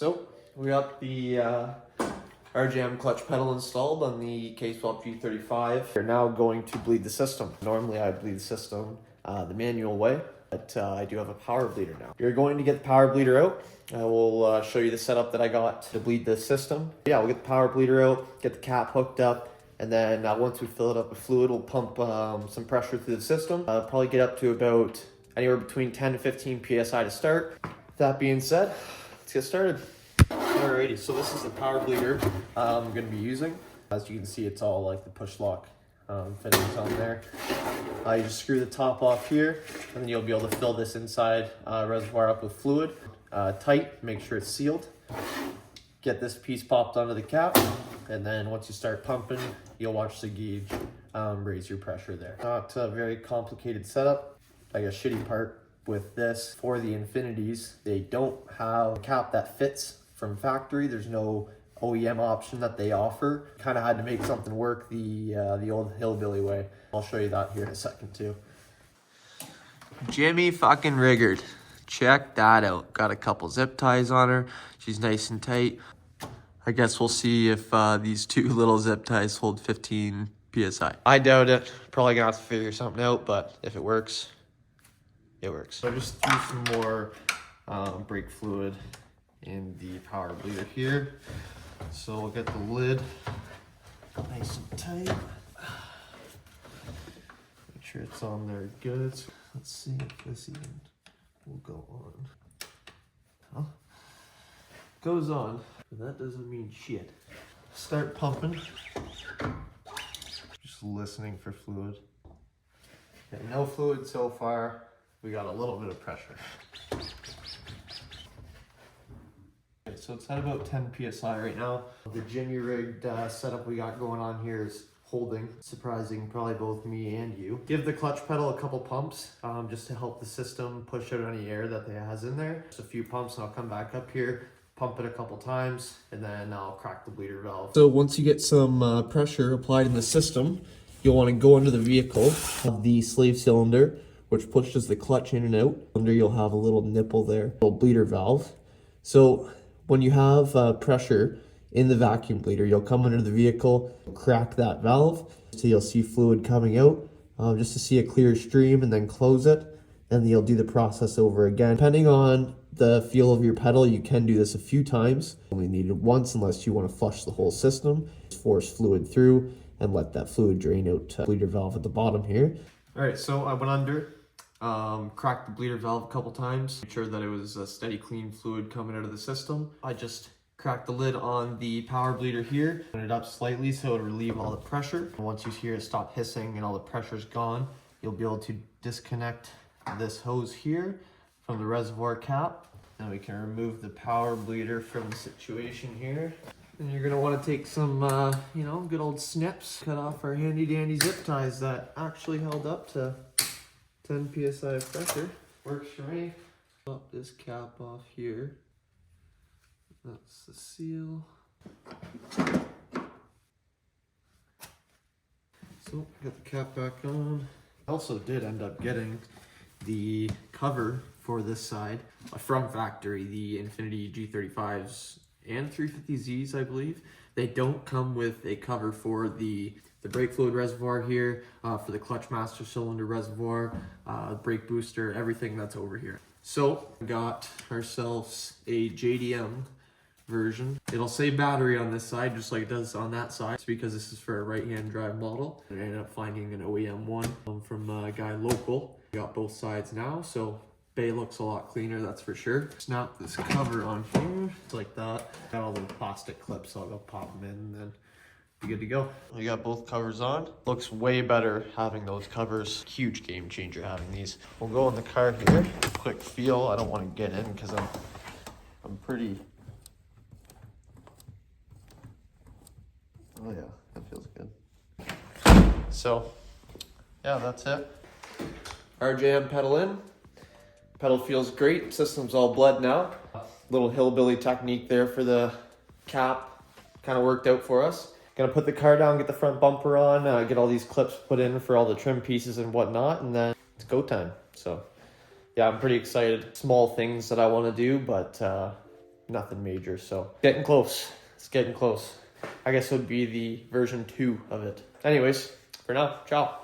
So we got the RJM clutch pedal installed on the K-Swap G35. We're now going to bleed the system. Normally I bleed the system the manual way, but I do have a power bleeder now. You're going to get the power bleeder out. I will show you the setup that I got to bleed the system. Yeah, we'll get the power bleeder out, get the cap hooked up, and then once we fill it up with fluid, we'll pump some pressure through the system. Probably get up to about anywhere between 10 to 15 PSI to start. That being said, let's get started. Alrighty, so this is the power bleeder I'm going to be using. As you can see, it's all like the push lock fittings on there. You just screw the top off here, and then you'll be able to fill this inside reservoir up with fluid. Tight, make sure it's sealed. Get this piece popped onto the cap, and then once you start pumping, you'll watch the gauge raise your pressure there. Not a very complicated setup. Like a shitty part with this, for the Infinitis, they don't have a cap that fits from factory. There's no OEM option that they offer. Kind of had to make something work the old hillbilly way. I'll show you that here in a second too. Jimmy fucking Riggard. Check that out. Got a couple zip ties on her. She's nice and tight. I guess we'll see if these two little zip ties hold 15 PSI. I doubt it. Probably gonna have to figure something out, but if it works, it works. So I just threw some more brake fluid in the power bleeder here. So we'll get the lid nice and tight. Make sure it's on there good. Let's see if this even will go on. Well, goes on, but that doesn't mean shit. Start pumping. Just listening for fluid. Okay, no fluid so far. We got a little bit of pressure. Okay, so it's at about 10 PSI right now. The Jimmy rigged setup we got going on here is holding, surprising probably both me and you. Give the clutch pedal a couple pumps just to help the system push out any air that it has in there. Just a few pumps and I'll come back up here, pump it a couple times, and then I'll crack the bleeder valve. So once you get some pressure applied in the system, you'll want to go under the vehicle of the slave cylinder, which pushes the clutch in and out. Under you'll have a little nipple there, a little bleeder valve. So when you have pressure in the vacuum bleeder, you'll come under the vehicle, crack that valve, so you'll see fluid coming out, just to see a clear stream, and then close it, and you'll do the process over again. Depending on the feel of your pedal, you can do this a few times. Only need it once unless you want to flush the whole system. Just force fluid through and let that fluid drain out to bleeder valve at the bottom here. All right, so I went under, cracked the bleeder valve a couple times, made sure that it was a steady, clean fluid coming out of the system. I just cracked the lid on the power bleeder here, turn it up slightly so it'll relieve all the pressure. And once you hear it stop hissing and all the pressure's gone, you'll be able to disconnect this hose here from the reservoir cap. And we can remove the power bleeder from the situation here. And you're gonna wanna take some, you know, good old snips, cut off our handy dandy zip ties that actually held up to 10 PSI of pressure. Works for me. Pop this cap off here. That's the seal. So, got the cap back on. I also did end up getting the cover for this side from factory, the Infiniti G35s and 350Zs, I believe. They don't come with a cover for the brake fluid reservoir here, for the clutch master cylinder reservoir, brake booster, everything that's over here. So, we got ourselves a JDM version. It'll say battery on this side just like it does on that side. It's because this is for a right-hand drive model. I ended up finding an OEM one from a guy local. We got both sides now, so bay looks a lot cleaner, that's for sure. Snap this cover on here, it's like that. Got all the plastic clips, so I'll go pop them in and then be good to go. We got both covers on. Looks way better having those covers. Huge game changer having these. We'll go in the car here. Quick feel. I don't want to get in because I'm pretty. Oh yeah, that feels good. So, yeah, that's it. RJM pedal in. Pedal feels great. System's all bled now. Little hillbilly technique there for the cap. Kind of worked out for us. Gonna put the car down, get the front bumper on, get all these clips put in for all the trim pieces and whatnot, and then it's go time. So, yeah, I'm pretty excited. Small things that I want to do, but nothing major. So getting close. It's getting close. I guess it would be the version 2 of it. Anyways, for now, ciao.